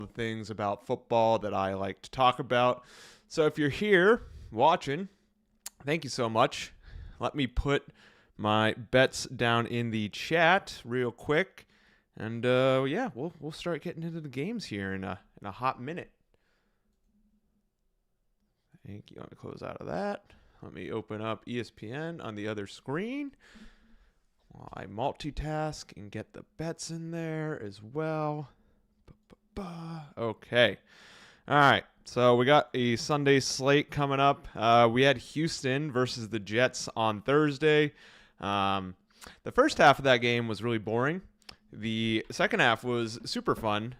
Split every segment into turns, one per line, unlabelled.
the things about football that I like to talk about. So if you're here watching, thank you so much. Let me put my bets down in the chat real quick, and yeah, we'll start getting into the games here in a hot minute. Thank you. Let me close out of that. Let me open up ESPN on the other screen while I multitask and get the bets in there as well. Okay. All right. So we got a Sunday slate coming up. We had Houston versus the Jets on Thursday. The first half of that game was really boring. The second half was super fun.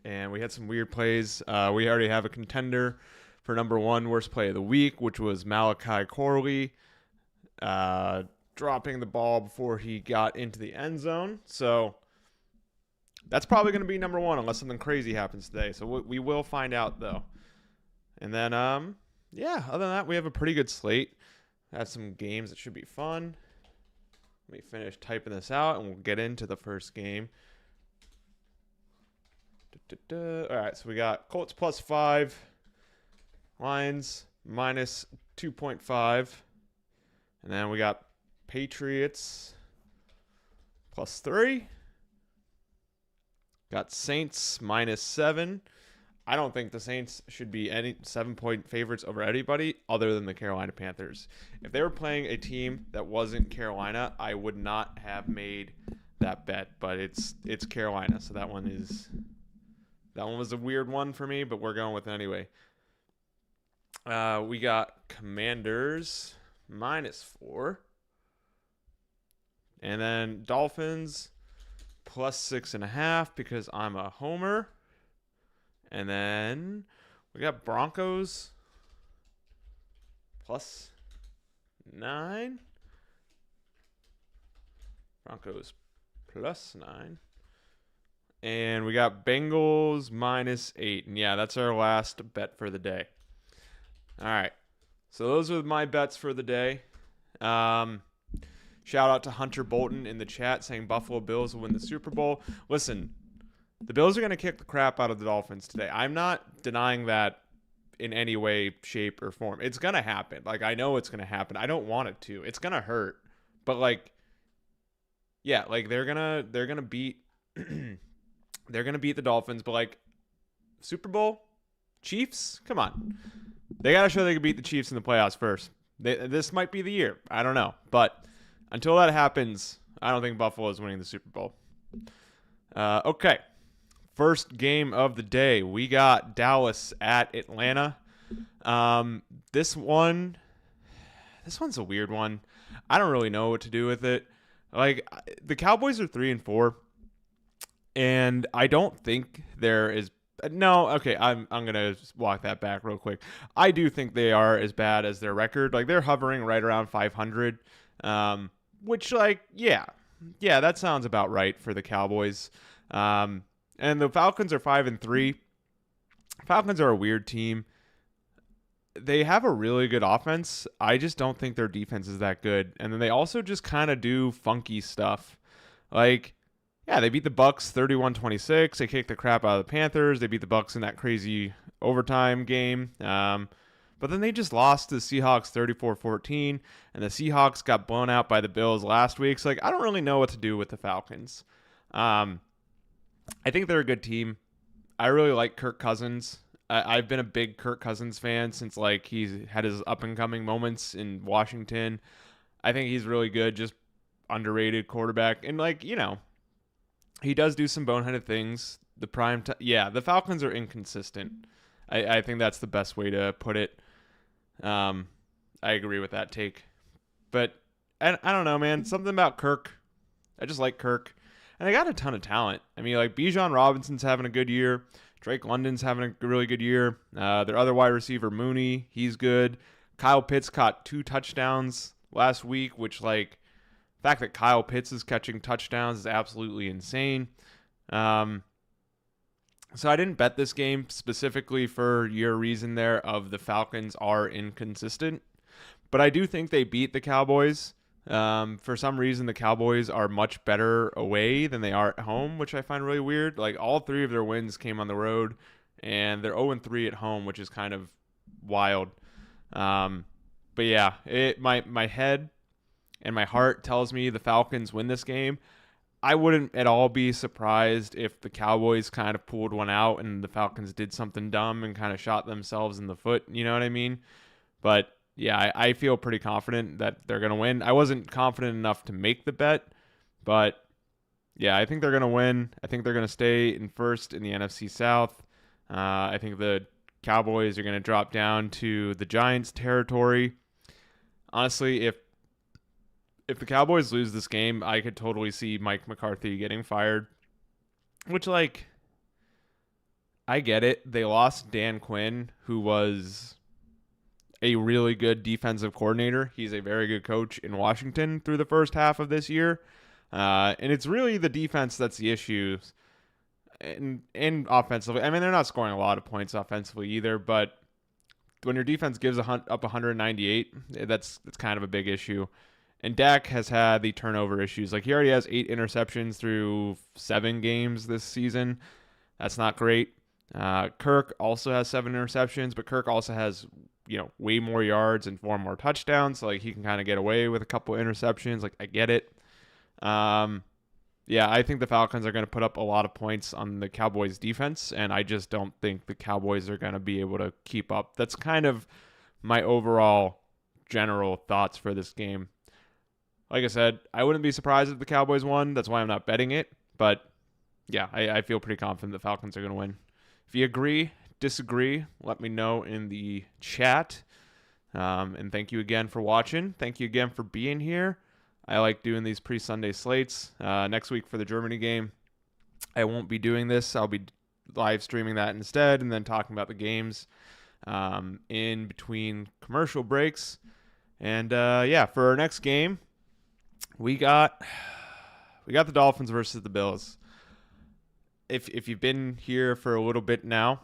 And we had some weird plays. We already have a contender for number one worst play of the week, which was Malachi Corley dropping the ball before he got into the end zone. So that's probably going to be number one unless something crazy happens today. So we will find out, though. And then, yeah, other than that, we have a pretty good slate. Had some games that should be fun. Let me finish typing this out, and we'll get into the first game. All right, so we got Colts +5, Lions -2.5, and then we got Patriots +3. Got Saints -7. I don't think the Saints should be any 7-point favorites over anybody other than the Carolina Panthers. If they were playing a team that wasn't Carolina, I would not have made that bet. But it's Carolina, so that one was a weird one for me, but we're going with it anyway. We got Commanders -4, and then Dolphins +6.5 because I'm a homer. And then we got Broncos +9. Broncos +9. And we got Bengals -8. And yeah, that's our last bet for the day. All right. So those are my bets for the day. Shout out to Hunter Bolton in the chat saying Buffalo Bills will win the Super Bowl. Listen, the Bills are going to kick the crap out of the Dolphins today. I'm not denying that in any way, shape, or form. It's going to happen. Like, I know it's going to happen. I don't want it to. It's going to hurt. But, like, yeah, like, they're going to beat they're going to beat the Dolphins. But, like, Super Bowl? Chiefs? Come on. They got to show they can beat the Chiefs in the playoffs first. This might be the year. I don't know. But until that happens, I don't think Buffalo is winning the Super Bowl. Okay. First game of the day, we got Dallas at Atlanta. This one's a weird one. I don't really know what to do with it. Like, the Cowboys are 3-4, and I don't think there is. No, okay, I'm gonna walk that back real quick. I do think they are as bad as their record. Like, they're hovering right around 500, which, like, yeah, that sounds about right for the Cowboys. And the Falcons are 5-3. Falcons are a weird team. They have a really good offense. I just don't think their defense is that good. And then they also just kind of do funky stuff. Like, yeah, they beat the Bucks 31-26. They kicked the crap out of the Panthers. They beat the Bucks in that crazy overtime game. But then they just lost to the Seahawks 34-14. And the Seahawks got blown out by the Bills last week. So, like, I don't really know what to do with the Falcons. I think they're a good team. I really like Kirk Cousins. I've been a big Kirk Cousins fan since, like, he's had his up-and-coming moments in Washington. I think he's really good, just underrated quarterback. And, like, you know, he does do some boneheaded things. The Falcons are inconsistent. I think that's the best way to put it. I agree with that take. But I don't know, man. Something about Kirk. I just like Kirk. And they got a ton of talent. I mean, like, Bijan Robinson's having a good year. Drake London's having a really good year. Their other wide receiver, Mooney, he's good. Kyle Pitts caught 2 touchdowns last week, which, like, the fact that Kyle Pitts is catching touchdowns is absolutely insane. So I didn't bet this game specifically for your reason there of the Falcons are inconsistent. But I do think they beat the Cowboys. For some reason, the Cowboys are much better away than they are at home, which I find really weird. Like all three of their wins came on the road, and they're 0-3 at home, which is kind of wild. Um, but yeah, my head and my heart tells me the Falcons win this game. I wouldn't at all be surprised if the Cowboys kind of pulled one out and the Falcons did something dumb and kind of shot themselves in the foot. You know what I mean? But yeah, I feel pretty confident that they're going to win. I wasn't confident enough to make the bet, but yeah, I think they're going to win. I think they're going to stay in first in the NFC South. I think the Cowboys are going to drop down to the Giants territory. Honestly, if the Cowboys lose this game, I could totally see Mike McCarthy getting fired, which, like, I get it. They lost Dan Quinn, who was a really good defensive coordinator. He's a very good coach in Washington through the first half of this year. And it's really the defense that's the issue. And offensively, I mean, they're not scoring a lot of points offensively either, but when your defense gives up 198, that's kind of a big issue. And Dak has had the turnover issues. Like, he already has 8 interceptions through 7 games this season. That's not great. Kirk also has 7 interceptions, but Kirk also has, way more yards and 4 more touchdowns. So, like, he can kind of get away with a couple interceptions. Like, I get it. Yeah, I think the Falcons are going to put up a lot of points on the Cowboys defense, and I just don't think the Cowboys are going to be able to keep up. That's kind of my overall general thoughts for this game. Like I said, I wouldn't be surprised if the Cowboys won. That's why I'm not betting it. But yeah, I feel pretty confident the Falcons are going to win. If you agree, disagree, let me know in the chat. And thank you again for watching. Thank you again for being here. I like doing these pre-Sunday slates. Next week for the Germany game, I won't be doing this. I'll be live streaming that instead and then talking about the games in between commercial breaks. And yeah, for our next game, we got the Dolphins versus the Bills. If you've been here for a little bit now,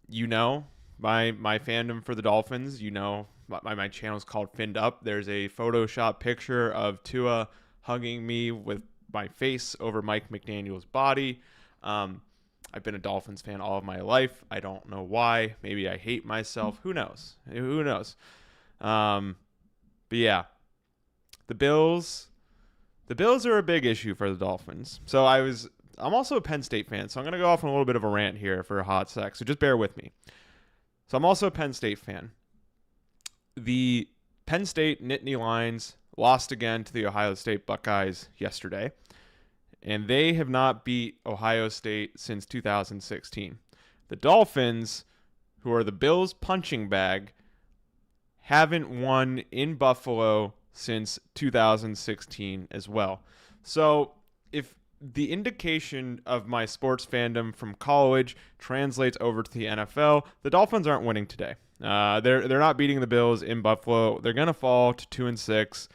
you know my fandom for the Dolphins. You know my channel is called Finned Up. There's a Photoshop picture of Tua hugging me with my face over Mike McDaniel's body. I've been a Dolphins fan all of my life. I don't know why. Maybe I hate myself. Who knows? Who knows? But yeah, the Bills are a big issue for the Dolphins. So I'm also a Penn State fan, so I'm going to go off on a little bit of a rant here for a hot sec. So just bear with me. So I'm also a Penn State fan. The Penn State Nittany Lions lost again to the Ohio State Buckeyes yesterday, and they have not beat Ohio State since 2016. The Dolphins, who are the Bills' punching bag, haven't won in Buffalo since 2016 as well. So if the indication of my sports fandom from college translates over to the NFL, the Dolphins aren't winning today. They're not beating the Bills in Buffalo. They're gonna fall to 2-6,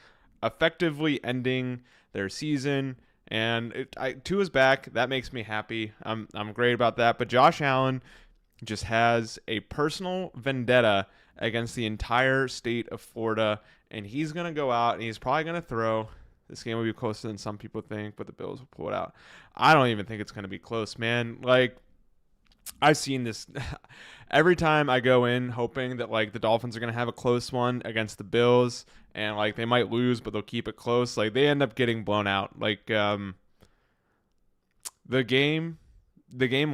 effectively ending their season. And Tua's back. That makes me happy. I'm great about that. But Josh Allen just has a personal vendetta against the entire state of Florida, and he's gonna go out and he's probably gonna throw. This game will be closer than some people think, but the Bills will pull it out. I don't even think it's going to be close, man. Like, I've seen this every time I go in hoping that, like, the Dolphins are going to have a close one against the Bills, and, like, they might lose, but they'll keep it close. Like, they end up getting blown out. Like, the game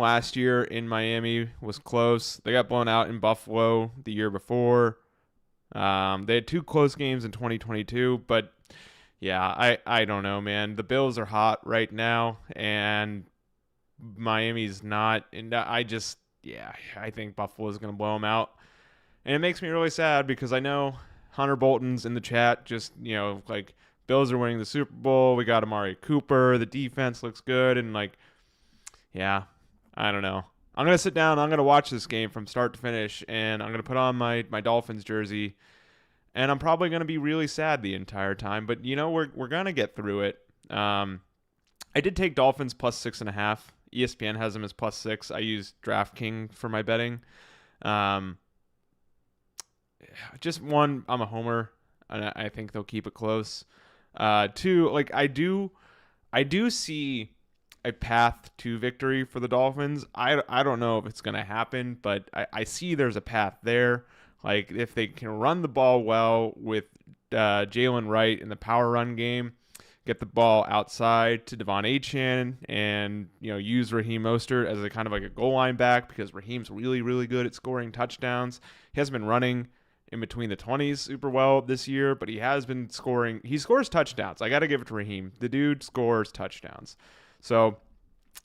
last year in Miami was close. They got blown out in Buffalo the year before. They had 2 close games in 2022, but yeah, I don't know, man. The Bills are hot right now, and Miami's not. And I think Buffalo's going to blow them out. And it makes me really sad because I know Hunter Bolton's in the chat just, like, Bills are winning the Super Bowl. We got Amari Cooper. The defense looks good. And, like, yeah, I don't know. I'm going to sit down. I'm going to watch this game from start to finish, and I'm going to put on my Dolphins jersey. And I'm probably going to be really sad the entire time, but we're going to get through it. I did take Dolphins plus 6.5. ESPN has them as plus 6. I use DraftKings for my betting. I'm a homer. and I think they'll keep it close. Two, like I do see a path to victory for the Dolphins. I don't know if it's going to happen, but I see there's a path there. Like if they can run the ball well with Jalen Wright in the power run game, get the ball outside to Devon Achane, and use Raheem Mostert as a kind of like a goal line back, because Raheem's really, really good at scoring touchdowns. He hasn't been running in between the 20s super well this year, but he has been scoring. He scores touchdowns. I got to give it to Raheem. The dude scores touchdowns. So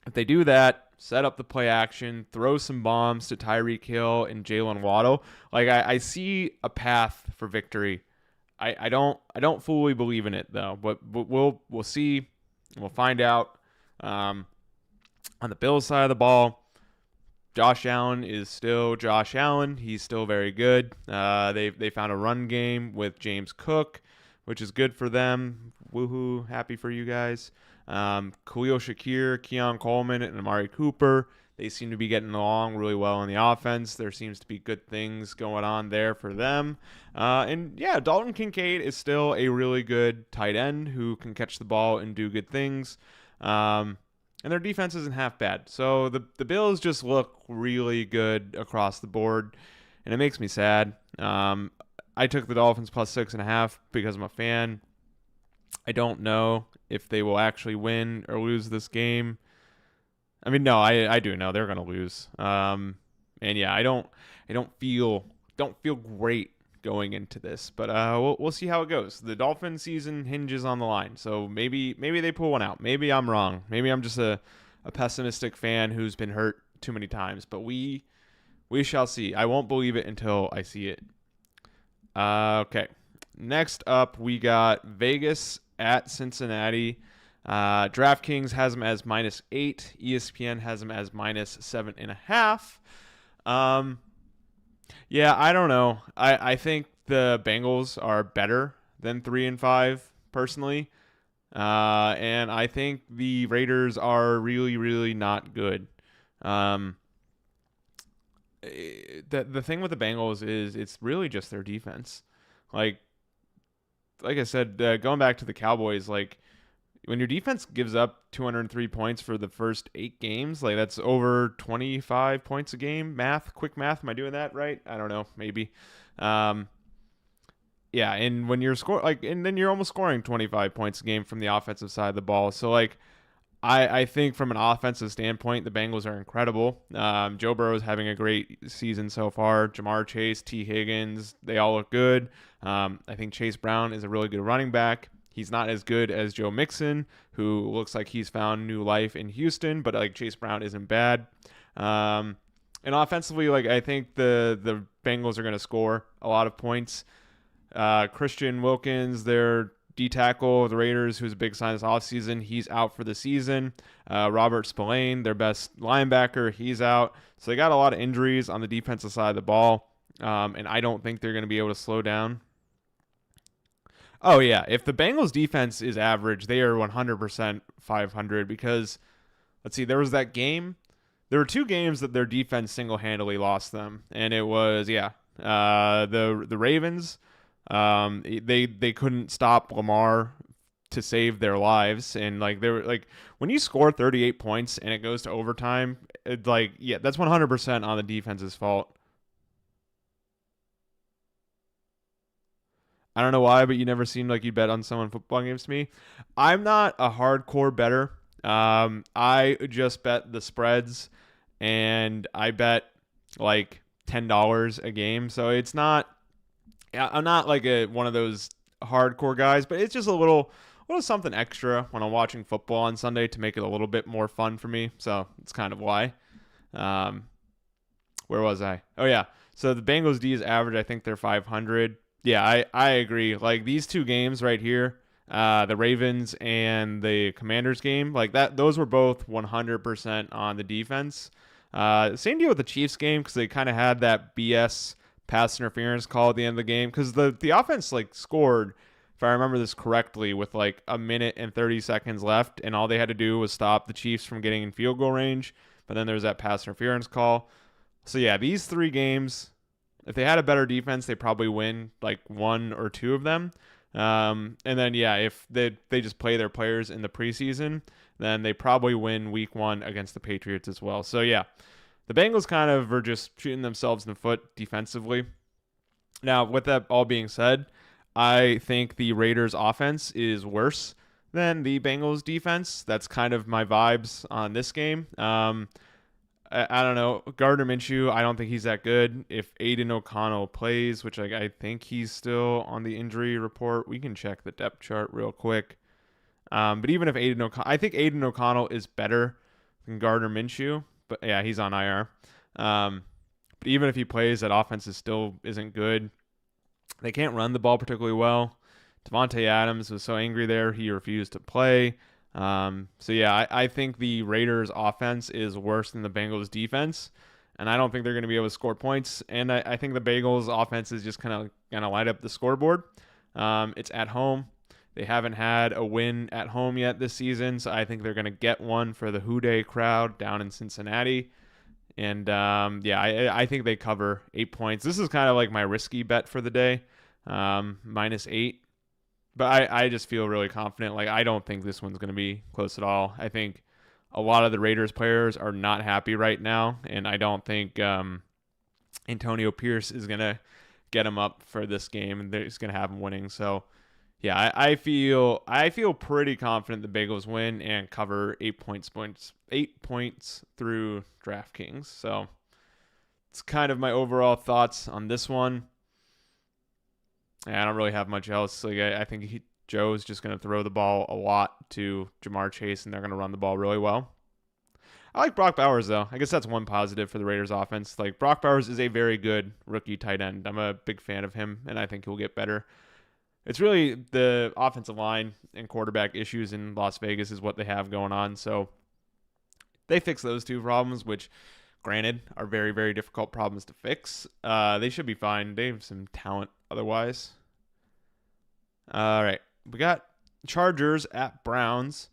if they do that, set up the play action, throw some bombs to Tyreek Hill and Jalen Waddle, like I see a path for victory. I don't fully believe in it though, but we'll see. We'll find out. On the Bills side of the ball, Josh Allen is still Josh Allen. He's still very good. They found a run game with James Cook, which is good for them. Woohoo! Happy for you guys. Khalil Shakir, Keon Coleman, and Amari Cooper. They seem to be getting along really well in the offense. There seems to be good things going on there for them. And yeah, Dalton Kincaid is still a really good tight end who can catch the ball and do good things. And their defense isn't half bad. So the Bills just look really good across the board, and it makes me sad. I took the Dolphins plus 6.5 because I'm a fan. I don't know if they will actually win or lose this game. I mean, no, I do know they're gonna lose. And yeah, I don't feel great going into this, but we'll see how it goes. The Dolphin season hinges on the line, so maybe they pull one out. Maybe I'm wrong. Maybe I'm just a pessimistic fan who's been hurt too many times. But we shall see. I won't believe it until I see it. Okay. Next up, we got Vegas at Cincinnati. DraftKings has them as -8. ESPN has them as -7.5. Yeah, I don't know. I think the Bengals are better than 3-5 personally. And I think the Raiders are really, really not good. The thing with the Bengals is it's really just their defense. Like I said, going back to the Cowboys, like when your defense gives up 203 points for the first 8 games, like that's over 25 points a game. Quick math. Am I doing that right? I don't know. Maybe. Yeah. And when you're and then you're almost scoring 25 points a game from the offensive side of the ball. So like, I think from an offensive standpoint, the Bengals are incredible. Joe Burrow is having a great season so far. Jamar Chase, T. Higgins, they all look good. I think Chase Brown is a really good running back. He's not as good as Joe Mixon, who looks like he's found new life in Houston, but like Chase Brown isn't bad. And offensively, like I think the Bengals are going to score a lot of points. Christian Wilkins, their D-tackle of the Raiders, who's a big sign this offseason, he's out for the season. Robert Spillane, their best linebacker, he's out. So they got a lot of injuries on the defensive side of the ball, and I don't think they're going to be able to slow down. Oh, yeah, if the Bengals defense is average, they are 100% 500 because, let's see, there was that game. There were 2 games that their defense single-handedly lost them, and it was, the Ravens. They couldn't stop Lamar to save their lives, and like they were like when you score 38 points and it goes to overtime, that's 100% on the defense's fault. I don't know why, but you never seemed like you bet on someone football games to me. I'm not a hardcore bettor. I just bet the spreads, and I bet like $10 a game, so it's not. I'm not like one of those hardcore guys, but it's just a little something extra when I'm watching football on Sunday to make it a little bit more fun for me. So it's kind of why. Where was I? Oh yeah. So the Bengals D is average. I think they're 500. Yeah, I agree. Like these 2 games right here, the Ravens and the Commanders game, like that, those were both 100% on the defense. Same deal with the Chiefs game because they kind of had that BS pass interference call at the end of the game because the offense like scored, if I remember this correctly, with like 1 minute and 30 seconds left, and all they had to do was stop the Chiefs from getting in field goal range. But then there's that pass interference call. So yeah, these 3 games, If they had a better defense, they probably win like one or two of them. And then, yeah, if they just play their players in the preseason, then they probably win week 1 against the Patriots as well. So, yeah, the Bengals kind of are just shooting themselves in the foot defensively. Now, with that all being said, I think the Raiders offense is worse than the Bengals defense. That's kind of my vibes on this game. I don't know. Gardner Minshew, I don't think he's that good. If Aiden O'Connell plays, which I think he's still on the injury report, we can check the depth chart real quick. But even if I think Aiden O'Connell is better than Gardner Minshew. But yeah, he's on IR. But even if he plays, that offense still isn't good. They can't run the ball particularly well. Davante Adams was so angry there, he refused to play. So yeah, I think the Raiders offense is worse than the Bengals defense, and I don't think they're going to be able to score points. And I think the Bengals offense is just kind of going to light up the scoreboard. It's at home. They haven't had a win at home yet this season, so I think they're going to get one for the Houday crowd down in Cincinnati. And yeah, I think they cover 8 points. This is kind of like my risky bet for the day, -8. But I just feel really confident. Like, I don't think this one's going to be close at all. I think a lot of the Raiders players are not happy right now, and I don't think Antonio Pierce is going to get them up for this game, and he's going to have them winning. So, yeah, I feel pretty confident the Bengals win and cover 8 points through DraftKings. So, it's kind of my overall thoughts on this one. I don't really have much else. Like, I think Joe's just going to throw the ball a lot to Jamar Chase, and they're going to run the ball really well. I like Brock Bowers, though. I guess that's one positive for the Raiders offense. Like, Brock Bowers is a very good rookie tight end. I'm a big fan of him, and I think he'll get better. It's really the offensive line and quarterback issues in Las Vegas is what they have going on. So they fix those two problems, which, granted, are very, very difficult problems to fix. They should be fine. They have some talent otherwise. All right. We got Chargers at Browns.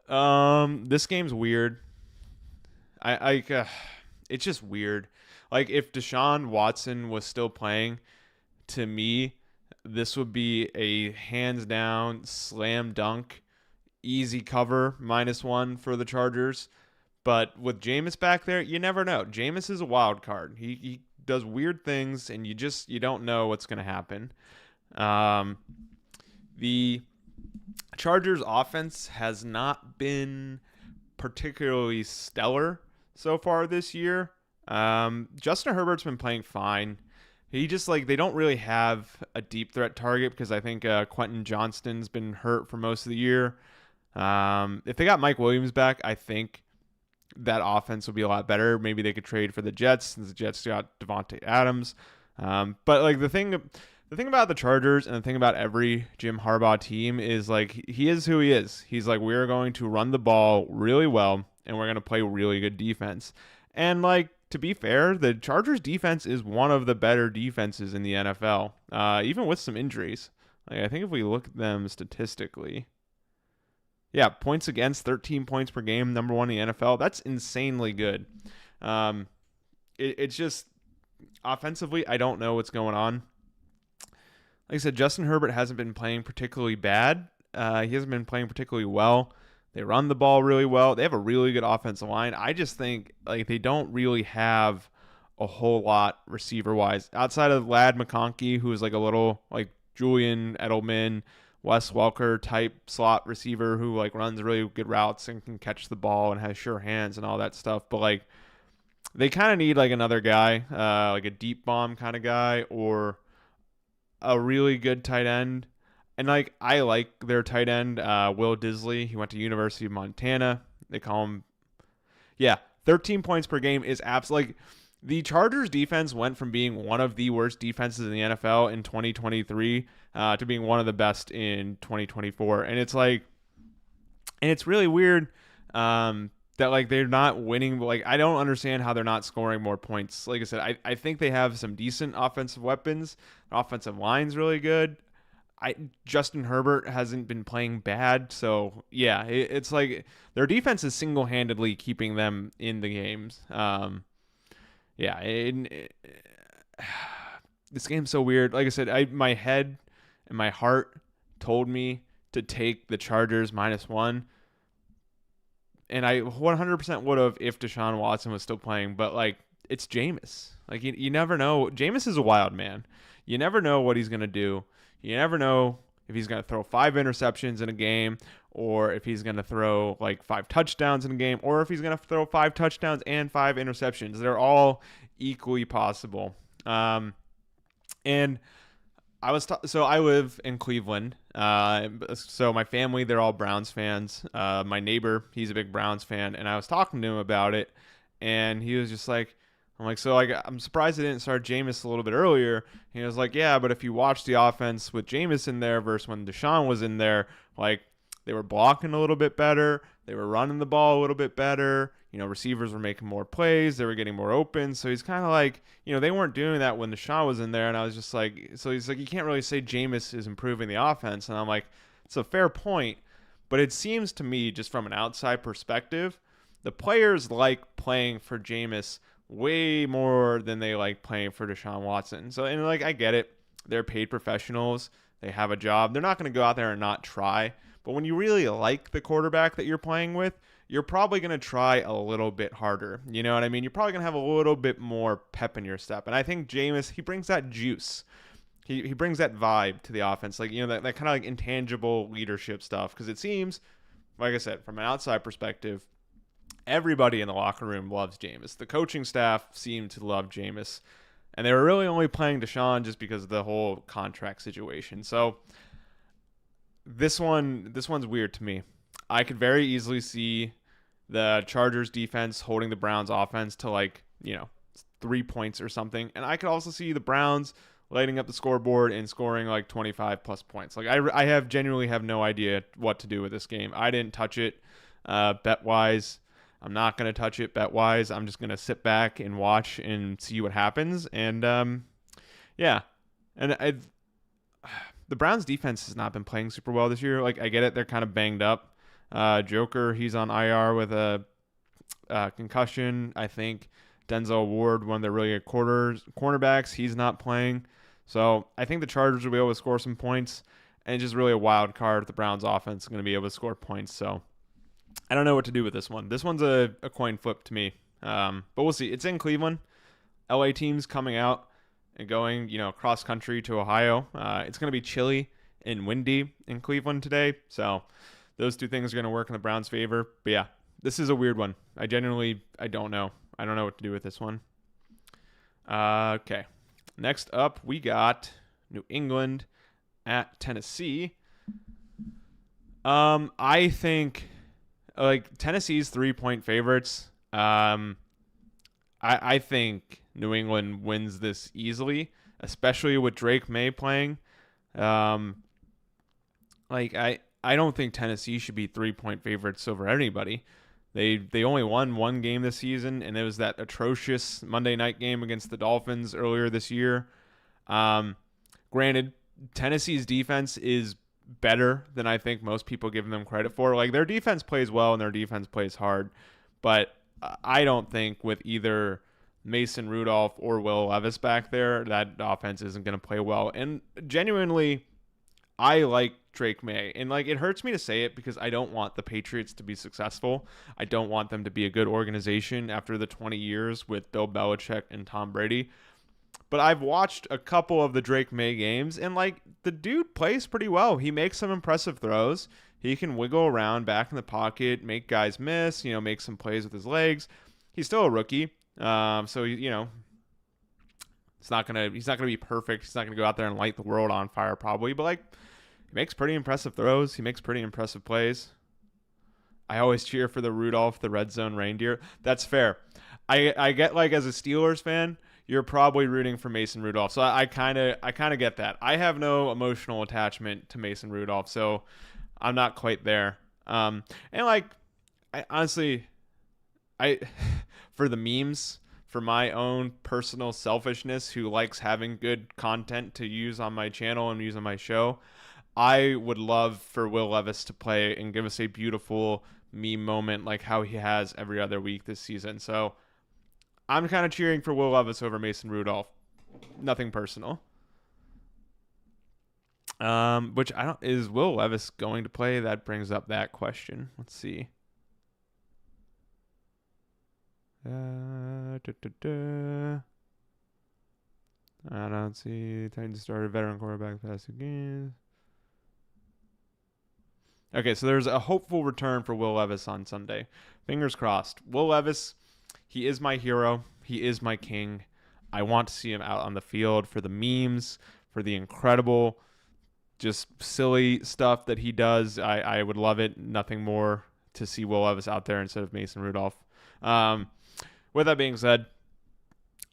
This game's weird. It's just weird. Like, if Deshaun Watson was still playing, to me, this would be a hands down slam dunk, easy cover -1 for the Chargers. But with Jameis back there, you never know. Jameis is a wild card. He does weird things, and you don't know what's going to happen. The Chargers offense has not been particularly stellar so far this year. Justin Herbert's been playing fine. He just, like, they don't really have a deep threat target because I think Quentin Johnston's been hurt for most of the year. If they got Mike Williams back, I think that offense would be a lot better. Maybe they could trade for the Jets since the Jets got Davante Adams. But like the thing about the Chargers and the thing about every Jim Harbaugh team is, like, he is who he is. He's like, we're going to run the ball really well and we're going to play really good defense. And, like, to be fair, the Chargers defense is one of the better defenses in the NFL, even with some injuries. Like, I think if we look at them statistically, yeah, points against, 13 points per game, number 1 in the NFL. That's insanely good. It's just, offensively, I don't know what's going on. Like I said, Justin Herbert hasn't been playing particularly bad. He hasn't been playing particularly well. They run the ball really well. They have a really good offensive line. I just think, like, they don't really have a whole lot receiver-wise. Outside of Ladd McConkey, who is like a little, like, Julian Edelman, Wes Welker type slot receiver who, like, runs really good routes and can catch the ball and has sure hands and all that stuff. But, like, they kind of need, like, another guy, like a deep bomb kind of guy or a really good tight end. And, like, I like their tight end, Will Disley. He went to University of Montana. They call him, 13 points per game is absolutely, like, the Chargers defense went from being one of the worst defenses in the NFL in 2023 to being one of the best in 2024. And it's like, and it's really weird that, like, they're not winning. But, like, I don't understand how they're not scoring more points. Like I said, I think they have some decent offensive weapons. The offensive line's really good. Justin Herbert hasn't been playing bad, so yeah, it's like their defense is single-handedly keeping them in the games. This game's so weird. Like I said, my head and my heart told me to take the Chargers -1, and I 100% would have if Deshaun Watson was still playing. But like, it's Jameis. Like you never know. Jameis is a wild man. You never know what he's gonna do. You never know if he's gonna throw 5 interceptions in a game, or if he's gonna throw like 5 touchdowns in a game, or if he's gonna throw 5 touchdowns and 5 interceptions. They're all equally possible. And so I live in Cleveland. So my family, they're all Browns fans. My neighbor, he's a big Browns fan, and I was talking to him about it, and he was just like, I'm surprised they didn't start Jameis a little bit earlier. He was like, yeah, but if you watch the offense with Jameis in there versus when Deshaun was in there, like they were blocking a little bit better, they were running the ball a little bit better. Receivers were making more plays, they were getting more open. So he's kind of like, they weren't doing that when Deshaun was in there. And I was just like, so he's like, you can't really say Jameis is improving the offense. And I'm like, it's a fair point, but it seems to me, just from an outside perspective, the players like playing for Jameis way more than they like playing for Deshaun Watson. So, and like, I get it. They're paid professionals. They have a job. They're not going to go out there and not try. But when you really like the quarterback that you're playing with, you're probably going to try a little bit harder. You know what I mean? You're probably going to have a little bit more pep in your step. And I think Jameis, he brings that juice. He brings that vibe to the offense. Like, that kind of like intangible leadership stuff. Because it seems, like I said, from an outside perspective, everybody in the locker room loves Jameis. The coaching staff seemed to love Jameis. And they were really only playing Deshaun just because of the whole contract situation. So this one's weird to me. I could very easily see the Chargers defense holding the Browns offense to 3 points or something. And I could also see the Browns lighting up the scoreboard and scoring like 25 plus points. Like I genuinely have no idea what to do with this game. I didn't touch it bet wise. I'm not going to touch it bet wise. I'm just going to sit back and watch and see what happens. And yeah. And the Browns defense has not been playing super well this year. Like I get it. They're kind of banged up. Joker, he's on IR with a concussion. I think Denzel Ward, one of their really good cornerbacks, he's not playing. So I think the Chargers will be able to score some points, and just really a wild card. The Browns offense is going to be able to score points. So I don't know what to do with this one. This one's a coin flip to me. But we'll see. It's in Cleveland. LA teams coming out and going, cross country to Ohio. It's going to be chilly and windy in Cleveland today. So those two things are going to work in the Browns' favor. But yeah, this is a weird one. I don't know. I don't know what to do with this one. Okay. Next up, we got New England at Tennessee. I think Tennessee's 3-point favorites. I think New England wins this easily, especially with Drake May playing. I don't think Tennessee should be 3-point favorites over anybody. They only won one game this season, and it was that atrocious Monday night game against the Dolphins earlier this year. Granted, Tennessee's defense is better than I think most people give them credit for. Like, their defense plays well and their defense plays hard, but I don't think with either Mason Rudolph or Will Levis back there, that offense isn't going to play well. And genuinely, I like Drake May. And it hurts me to say it because I don't want the Patriots to be successful. I don't want them to be a good organization after the 20 years with Bill Belichick and Tom Brady. But I've watched a couple of the Drake May games, and the dude plays pretty well. He makes some impressive throws. He can wiggle around back in the pocket, make guys miss, make some plays with his legs. He's still a rookie. So he's not gonna be perfect. He's not gonna go out there and light the world on fire probably, but he makes pretty impressive throws. He makes pretty impressive plays. I always cheer for the Rudolph, the red zone reindeer. That's fair. I get as a Steelers fan, you're probably rooting for Mason Rudolph. So I kind of get that. I have no emotional attachment to Mason Rudolph, so I'm not quite there. I honestly for the memes, for my own personal selfishness, who likes having good content to use on my channel and use on my show, I would love for Will Levis to play and give us a beautiful meme moment like how he has every other week this season. So I'm kind of cheering for Will Levis over Mason Rudolph. Nothing personal. Which I don't is Will Levis going to play? That brings up that question. Let's see. Da, da, da. I don't see. Titans started veteran quarterback past 2 games. Okay, so there's a hopeful return for Will Levis on Sunday. Fingers crossed. Will Levis, he is my hero. He is my king. I want to see him out on the field for the memes, for the incredible, just silly stuff that he does. I would love it. Nothing more to see Will Levis out there instead of Mason Rudolph. With that being said,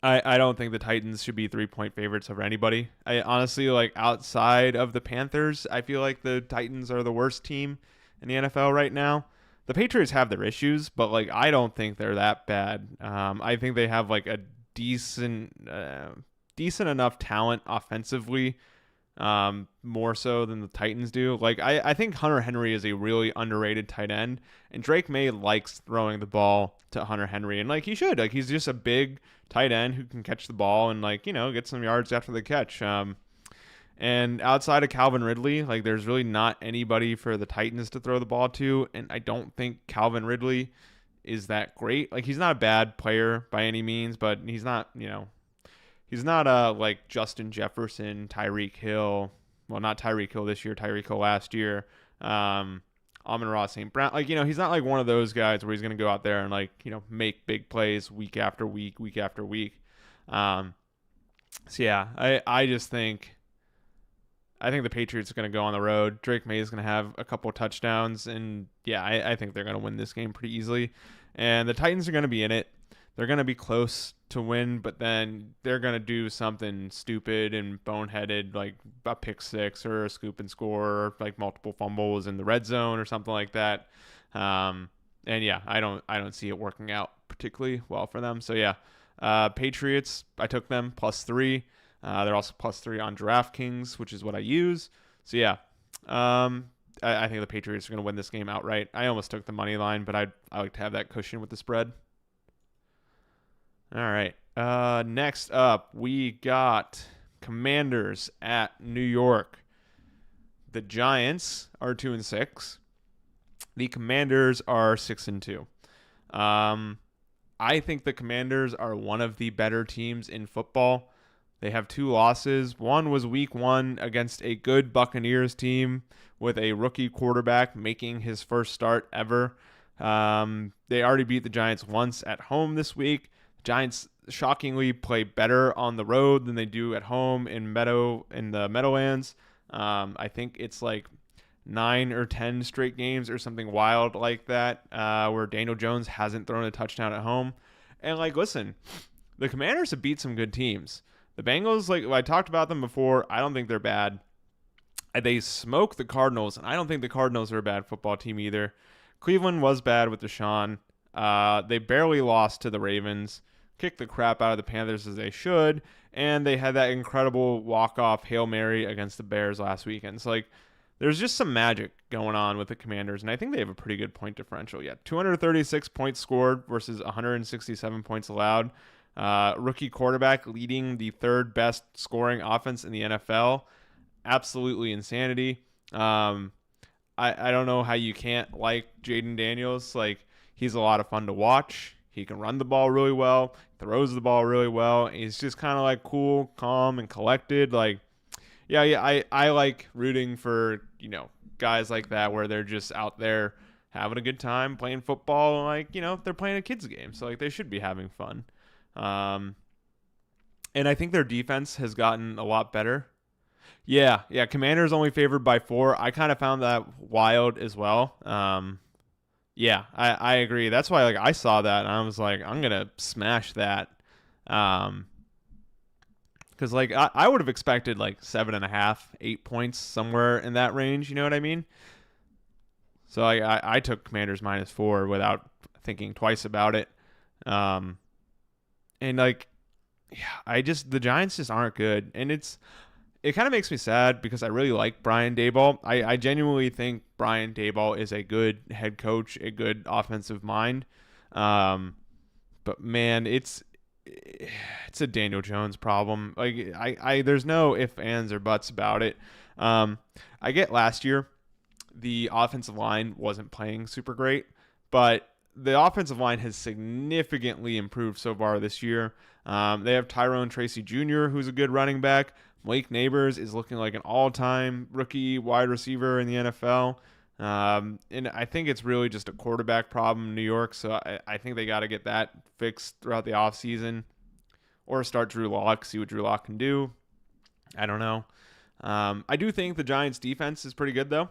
I don't think the Titans should be 3-point favorites over anybody. I honestly, like, outside of the Panthers, I feel like the Titans are the worst team in the NFL right now. The Patriots have their issues, but, like, I don't think they're that bad. I think they have, like, a decent enough talent offensively, more so than the Titans do. Like, I think Hunter Henry is a really underrated tight end, and Drake May likes throwing the ball to Hunter Henry, and, like, he should. Like, he's just a big tight end who can catch the ball and, like, you know, get some yards after the catch. And outside of Calvin Ridley, like, there's really not anybody for the Titans to throw the ball to, and I don't think Calvin Ridley is that great. Like, he's not a bad player by any means, but he's not, you know, he's not like Justin Jefferson, Tyreek Hill. Well, not Tyreek Hill this year, Tyreek Hill last year. Amon-Ra St. Brown. Like, you know, he's not like one of those guys where he's going to go out there and, like, you know, make big plays week after week, week after week. So, yeah, I just think the Patriots are going to go on the road. Drake May is going to have a couple of touchdowns. And, yeah, I think they're going to win this game pretty easily. And the Titans are going to be in it. They're going to be close to win, but then they're going to do something stupid and boneheaded, like a pick six or a scoop and score, or like multiple fumbles in the red zone or something like that. And yeah, I don't see it working out particularly well for them. So yeah, Patriots, I took them +3. They're also +3 on DraftKings, which is what I use. So yeah, I think the Patriots are going to win this game outright. I almost took the money line, but I like to have that cushion with the spread. All right. Next up, we got Commanders at New York. The Giants are 2-6. The Commanders are 6-2. I think the Commanders are one of the better teams in football. They have 2 losses. One was week 1 against a good Buccaneers team with a rookie quarterback making his first start ever. They already beat the Giants once at home this week. Giants shockingly play better on the road than they do at home in the Meadowlands. I think it's like 9 or 10 straight games or something wild like that, where Daniel Jones hasn't thrown a touchdown at home. And, like, listen, the Commanders have beat some good teams. The Bengals, like, I talked about them before. I don't think they're bad. They smoked the Cardinals, and I don't think the Cardinals are a bad football team either. Cleveland was bad with Deshaun. They barely lost to the Ravens. Kicked the crap out of the Panthers as they should, and they had that incredible walk-off Hail Mary against the Bears last weekend. So, like, there's just some magic going on with the Commanders, and I think they have a pretty good point differential. Yeah, 236 points scored versus 167 points allowed. Rookie quarterback leading the 3rd best scoring offense in the NFL. Absolutely insanity. I don't know how you can't like Jaden Daniels. Like, he's a lot of fun to watch. He can run the ball really well, throws the ball really well. He's just kind of like cool, calm, and collected. Like, yeah, I like rooting for, you know, guys like that where they're just out there having a good time playing football. And, like, you know, they're playing a kid's game, so, like, they should be having fun. And I think their defense has gotten a lot better. Yeah, Commanders only favored by 4. I kind of found that wild as well. Yeah, I agree. That's why, like, I saw that and I was like, I'm gonna smash that. Because, like, I would have expected like 7.5, 8 points, somewhere in that range. You know what I mean? So, like, I took Commanders -4 without thinking twice about it. And, like, yeah, the Giants just aren't good, and it kind of makes me sad because I really like Brian Daboll. I genuinely think Brian Daboll is a good head coach, a good offensive mind. But man, it's a Daniel Jones problem. Like there's no ifs, ands, or buts about it. I get last year the offensive line wasn't playing super great, but the offensive line has significantly improved so far this year. They have Tyrone Tracy Jr., who's a good running back. Malik Neighbors is looking like an all-time rookie wide receiver in the NFL. And I think it's really just a quarterback problem in New York, so I think they got to get that fixed throughout the offseason or start Drew Lock, see what Drew Lock can do. I don't know. I do think the Giants' defense is pretty good, though.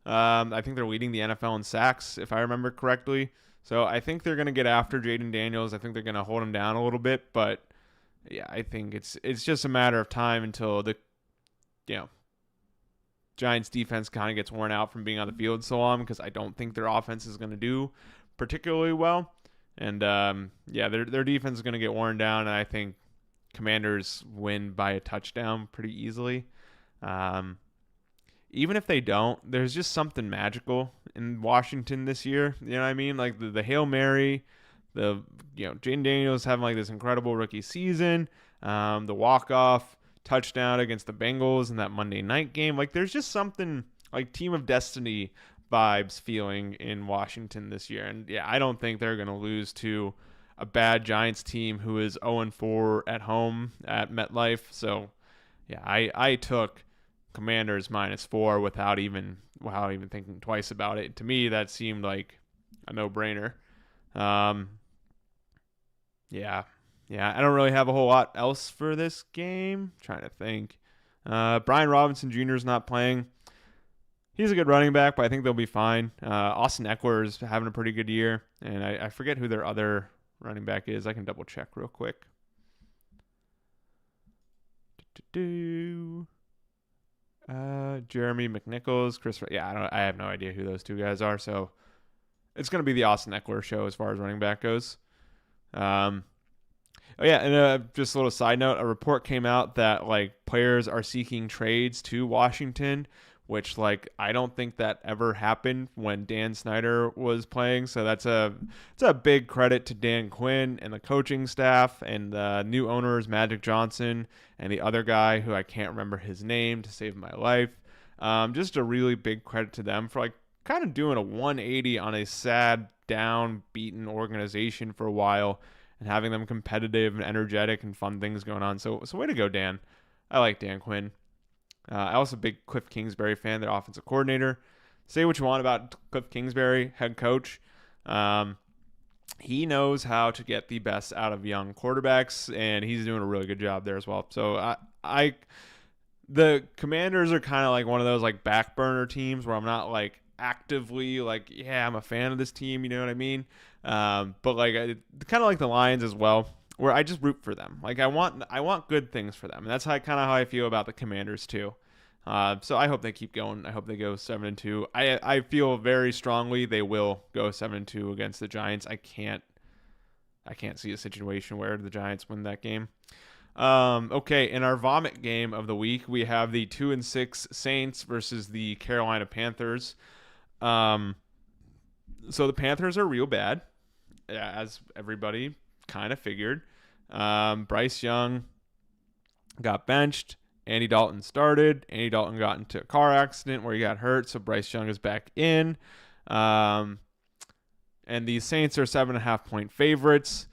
I think they're leading the NFL in sacks, if I remember correctly. So I think they're going to get after Jaden Daniels. I think they're going to hold him down a little bit, but yeah, I think it's just a matter of time until the Giants defense kind of gets worn out from being on the field so long, because I don't think their offense is going to do particularly well. And their defense is going to get worn down, and I think Commanders win by a touchdown pretty easily. Even if they don't, there's just something magical in Washington this year. You know what I mean? Like the Hail Mary, Jaden Daniels having like this incredible rookie season, the walk-off touchdown against the Bengals in that Monday night game. Like there's just something like Team of Destiny vibes feeling in Washington this year. And yeah, I don't think they're going to lose to a bad Giants team who is 0-4 at home at MetLife. So yeah, I took Commanders -4 without even thinking twice about it. To me, that seemed like a no-brainer. Yeah, I don't really have a whole lot else for this game. I'm trying to think. Brian Robinson Jr. is not playing. He's a good running back, but I think they'll be fine. Austin Eckler is having a pretty good year, and I forget who their other running back is. I can double check real quick. Jeremy McNichols, Chris. Yeah, I have no idea who those two guys are. So it's going to be the Austin Eckler show as far as running back goes. Just a little side note: a report came out that like players are seeking trades to Washington, which like I don't think that ever happened when Dan Snyder was playing. So it's a big credit to Dan Quinn and the coaching staff and the new owners, Magic Johnson and the other guy who I can't remember his name to save my life. Just a really big credit to them for like kind of doing a 180 on a sad, down, beaten organization for a while and having them competitive and energetic and fun things going on. So way to go, Dan. I like Dan Quinn. I also a big Cliff Kingsbury fan, their offensive coordinator. Say what you want about Cliff Kingsbury, head coach. He knows how to get the best out of young quarterbacks, and he's doing a really good job there as well. So the Commanders are kind of like one of those like back burner teams where I'm not like actively like, yeah, I'm a fan of this team, you know what I mean? But like kind of like the Lions as well, where I just root for them. Like I want good things for them. And that's how I feel about the Commanders too. So I hope they keep going. I hope they go 7-2. I feel very strongly they will go 7-2 against the Giants. I can't see a situation where the Giants win that game. Okay, in our vomit game of the week, we have the 2-6 Saints versus the Carolina Panthers. So the Panthers are real bad, as everybody kind of figured. Bryce Young got benched. Andy Dalton started. Andy Dalton got into a car accident where he got hurt, so Bryce Young is back in. And the Saints are 7.5-point favorites.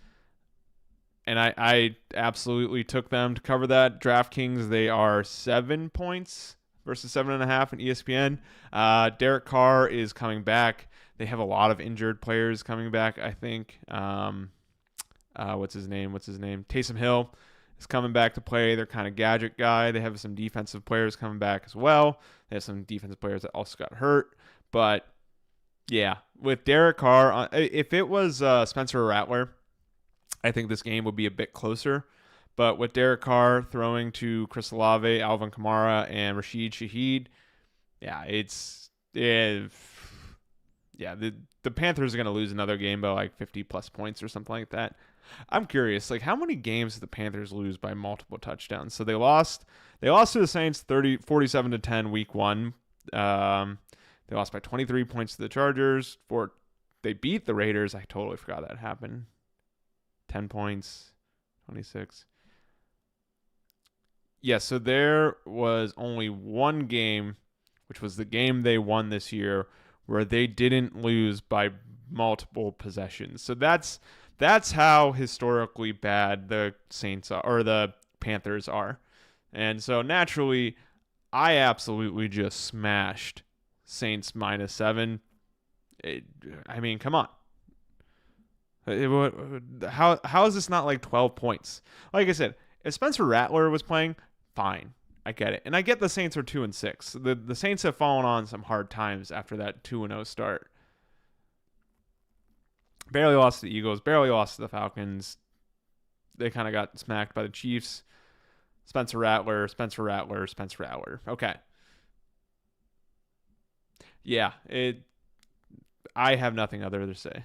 And I absolutely took them to cover that. DraftKings, they are 7 points versus 7.5 in ESPN. Derek Carr is coming back. They have a lot of injured players coming back, I think. What's his name? Taysom Hill is coming back to play. They're kind of gadget guy. They have some defensive players coming back as well. They have some defensive players that also got hurt. But, yeah, with Derek Carr, if it was Spencer Rattler, I think this game would be a bit closer. But with Derek Carr throwing to Chris Olave, Alvin Kamara, and Rashid Shaheed, the Panthers are going to lose another game by like 50-plus points or something like that. I'm curious, like how many games did the Panthers lose by multiple touchdowns? So they lost to the Saints 47-10 week 1. They lost by 23 points to the Chargers. They beat the Raiders. I totally forgot that happened. 10 points. 26. Yeah, so there was only one game, which was the game they won this year, where they didn't lose by multiple possessions. So that's how historically bad the Saints are, or the Panthers are. And so naturally, I absolutely just smashed Saints -7. I mean, come on. How is this not like 12 points? Like I said, if Spencer Rattler was playing, fine. I get it. And I get the Saints are 2-6. The Saints have fallen on some hard times after that 2-0 start. Barely lost to the Eagles, barely lost to the Falcons. They kind of got smacked by the Chiefs. Spencer Rattler. Okay. Yeah, I have nothing other to say.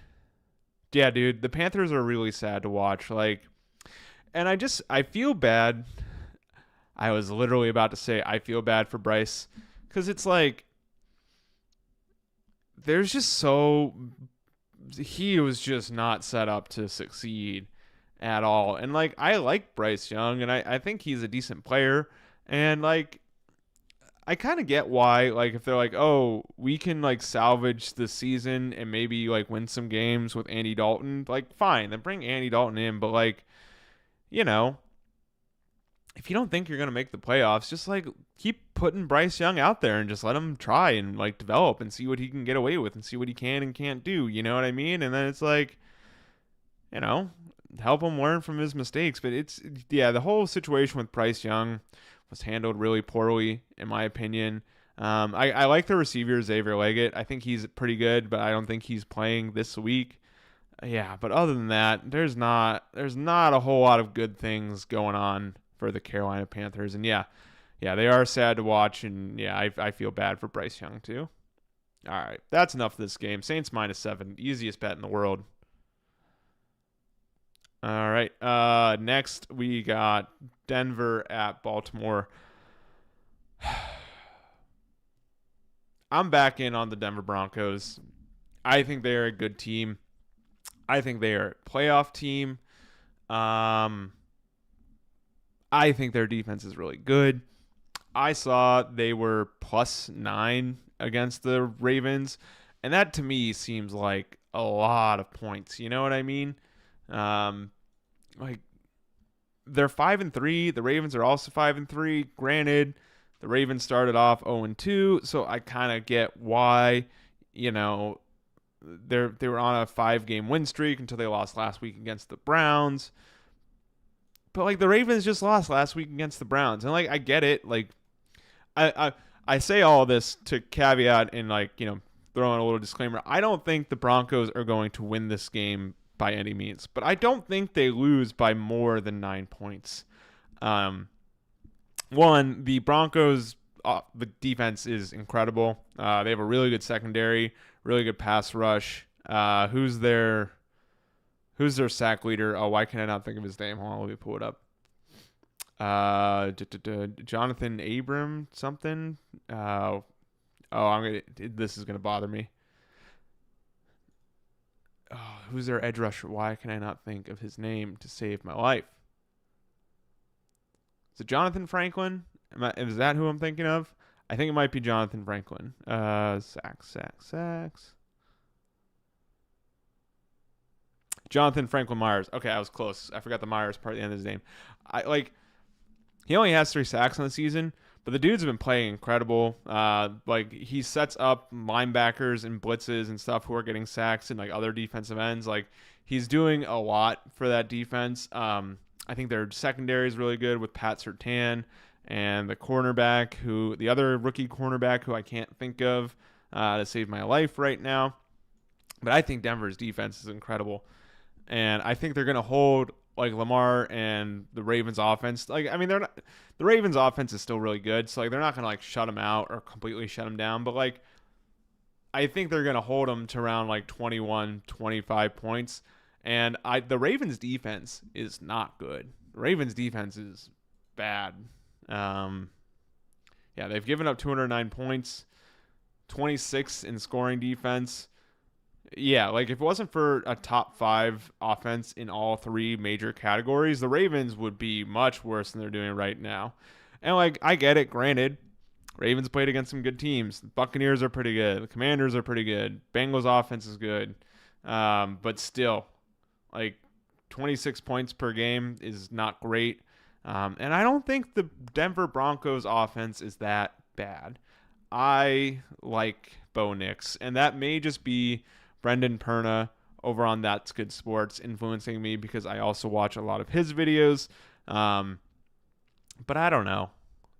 Yeah, dude, the Panthers are really sad to watch. And I feel bad. I was literally about to say I feel bad for Bryce because it's like there's just he was just not set up to succeed at all. And I like Bryce Young and I think he's a decent player. And I kind of get why, if they're oh, we can salvage the season and maybe win some games with Andy Dalton, fine, then bring Andy Dalton in. But you know, if you don't think you're gonna make the playoffs, just keep putting Bryce Young out there and just let him try and develop and see what he can get away with and see what he can and can't do. You know what I mean? And then it's you know, help him learn from his mistakes. But the whole situation with Bryce Young was handled really poorly, in my opinion. I like the receiver Xavier Leggett. I think he's pretty good, but I don't think he's playing this week. Yeah, but other than that, there's not a whole lot of good things going on for the Carolina Panthers. And yeah, they are sad to watch, and yeah, I feel bad for Bryce Young too. All right, that's enough of this game. Saints -7, easiest bet in the world. All right, next we got Denver at Baltimore. I'm back in on the Denver Broncos. I think they're a good team. I think they are a playoff team. I think their defense is really good. I saw they were +9 against the Ravens, and that to me seems like a lot of points. You know what I mean? They're 5-3. The Ravens are also 5-3. Granted, the Ravens started off 0-2, so I kind of get why, they were on a 5-game win streak until they lost last week against the Browns. But the Ravens just lost last week against the Browns, and I get it. I say all this to caveat and throw in a little disclaimer. I don't think the Broncos are going to win this game by any means, but I don't think they lose by more than 9 points. One, the Broncos, the defense is incredible. They have a really good secondary, really good pass rush. Who's their sack leader? Oh, why can I not think of his name? Hold on, let me pull it up. Jonathan Abram something. This is gonna bother me. Oh, who's their edge rusher? Why can I not think of his name to save my life? Is it Jonathan Franklin? Is that who I'm thinking of? I think it might be Jonathan Franklin. Sacks. Jonathan Franklin Myers. Okay, I was close. I forgot the Myers part at the end of his name. He only has 3 sacks on the season, but the dude's been playing incredible. He sets up linebackers and blitzes and stuff who are getting sacks and other defensive ends. He's doing a lot for that defense. I think their secondary is really good with Pat Surtain and the other rookie cornerback who I can't think of to save my life right now. But I think Denver's defense is incredible. And I think they're going to hold Lamar and the Ravens offense. They're not, the Ravens offense is still really good. So they're not going to shut them out or completely shut them down. But I think they're going to hold them to around 21, 25 points. And the Ravens defense is not good. The Ravens defense is bad. They've given up 209 points, 26 in scoring defense. Yeah, like if it wasn't for a top 5 offense in all 3 major categories, the Ravens would be much worse than they're doing right now. And like I get it, granted, Ravens played against some good teams. The Buccaneers are pretty good. The Commanders are pretty good. Bengals offense is good. But still, like 26 points per game is not great. And I don't think the Denver Broncos offense is that bad. I like Bo Nix, and that may just be Brendan Perna over on That's Good Sports influencing me because I also watch a lot of his videos. But I don't know.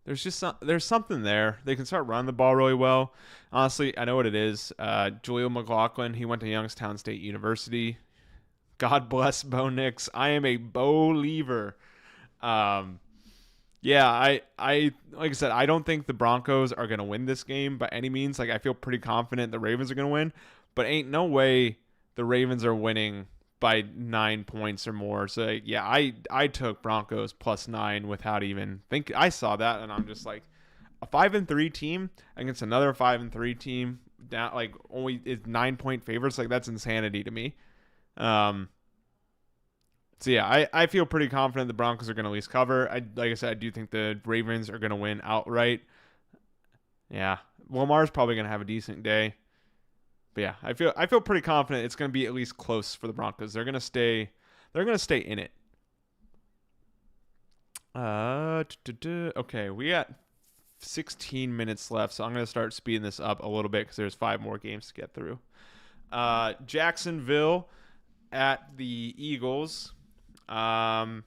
There's something there. They can start running the ball really well. Honestly, I know what it is. Jaleel McLaughlin, he went to Youngstown State University. God bless Bo Nix. I am a Bo-lever. Yeah, I like I said, I don't think the Broncos are gonna win this game by any means. Like I feel pretty confident the Ravens are gonna win, but ain't no way the Ravens are winning by 9 points or more. So yeah, I took Broncos +9 without even think. I saw that and I'm just like, a 5-3 team against another 5-3 team down like only is 9-point favorites. Like that's insanity to me. So yeah, I feel pretty confident the Broncos are going to at least cover. Like I said, I do think the Ravens are going to win outright. Yeah, Lamar's probably going to have a decent day. But yeah, I feel pretty confident it's going to be at least close for the Broncos. They're going to stay in it. Okay, we got 16 minutes left, so I'm going to start speeding this up a little bit because there's 5 more games to get through. Jacksonville at the Eagles. Yeah,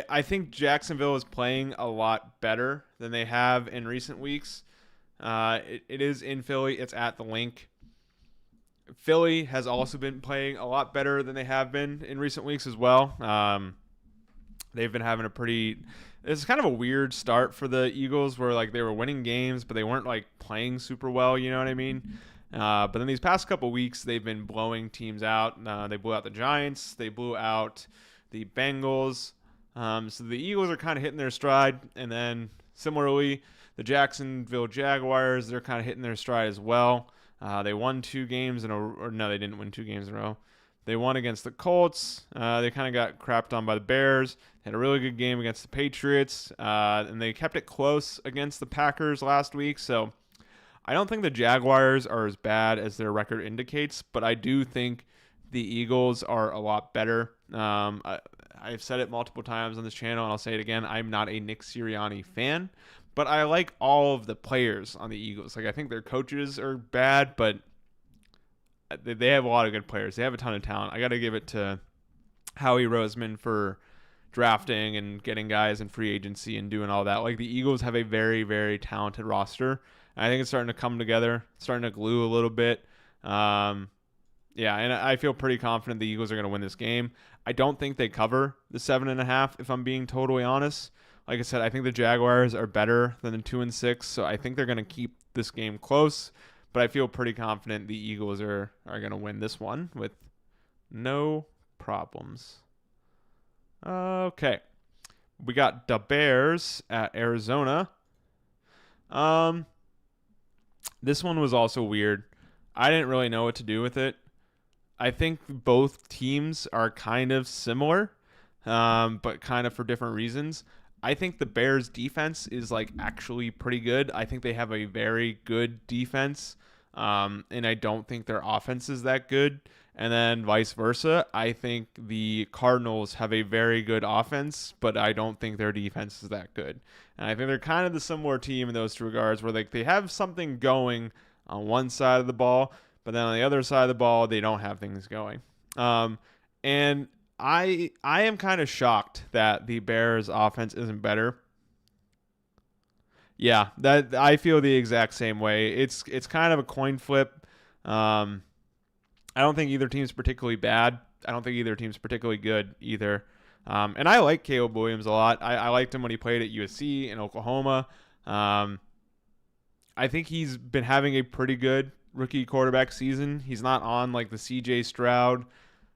I think Jacksonville is playing a lot better than they have in recent weeks. It is in Philly. It's at the Link. Philly has also been playing a lot better than they have been in recent weeks as well. They've been having it's kind of a weird start for the Eagles where like they were winning games, but they weren't like playing super well. You know what I mean? But then these past couple weeks, they've been blowing teams out. They blew out the Giants. They blew out the Bengals. So the Eagles are kind of hitting their stride. And then similarly, the Jacksonville Jaguars, they're kind of hitting their stride as well. They won 2 games in a row. Or no, they didn't win 2 games in a row. They won against the Colts. They kind of got crapped on by the Bears. Had a really good game against the Patriots. And they kept it close against the Packers last week. So I don't think the Jaguars are as bad as their record indicates, but I do think the Eagles are a lot better. I've said it multiple times on this channel, and I'll say it again. I'm not a Nick Sirianni fan, but I like all of the players on the Eagles. Like I think their coaches are bad, but they have a lot of good players. They have a ton of talent. I got to give it to Howie Roseman for drafting and getting guys in free agency and doing all that. Like the Eagles have a very, very talented roster. I think it's starting to come together, starting to glue a little bit. Yeah, and I feel pretty confident the Eagles are going to win this game. I don't think they cover the 7.5, if I'm being totally honest. Like I said, I think the Jaguars are better than the 2-6, so I think they're going to keep this game close. But I feel pretty confident the Eagles are going to win this one with no problems. Okay. We got the Bears at Arizona. This one was also weird. I didn't really know what to do with it. I think both teams are kind of similar, but kind of for different reasons. I think the Bears defense is like actually pretty good. I think they have a very good defense, and I don't think their offense is that good. And then vice versa, I think the Cardinals have a very good offense, but I don't think their defense is that good. And I think they're kind of the similar team in those 2 regards, where like they have something going on one side of the ball, but then on the other side of the ball, they don't have things going. And I am kind of shocked that the Bears offense isn't better. Yeah, that I feel the exact same way. It's kind of a coin flip. I don't think either team's particularly bad. I don't think either team's particularly good either. And I like Caleb Williams a lot. I liked him when he played at USC and Oklahoma. I think he's been having a pretty good rookie quarterback season. He's not on like the CJ Stroud,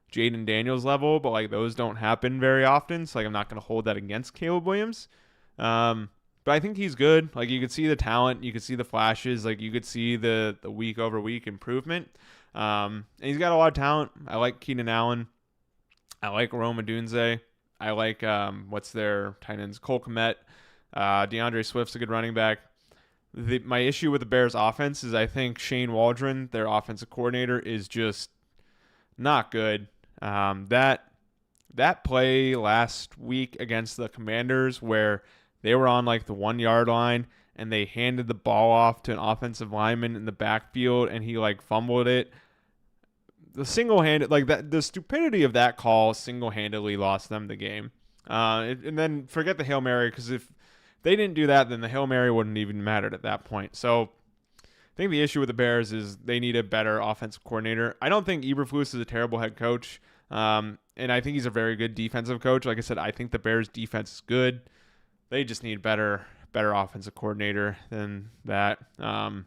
Jaden Daniels level, but like those don't happen very often. So like I'm not going to hold that against Caleb Williams. But I think he's good. Like, you could see the talent, you could see the flashes, like you could see the week over week improvement. And he's got a lot of talent. I like Keenan Allen. I like Rome Odunze. I like what's their tight ends, Cole Kmet. DeAndre Swift's a good running back. My issue with the Bears offense is I think Shane Waldron, their offensive coordinator, is just not good. That play last week against the Commanders where they were on like the 1 yard line and they handed the ball off to an offensive lineman in the backfield and he like fumbled it. The single-handed, like that, the stupidity of that call single-handedly lost them the game. And then forget the Hail Mary, because if they didn't do that, then the Hail Mary wouldn't even mattered at that point. So I think the issue with the Bears is they need a better offensive coordinator. I don't think Eberflus is a terrible head coach, and I think he's a very good defensive coach. Like I said, I think the Bears' defense is good. They just need better offensive coordinator than that. And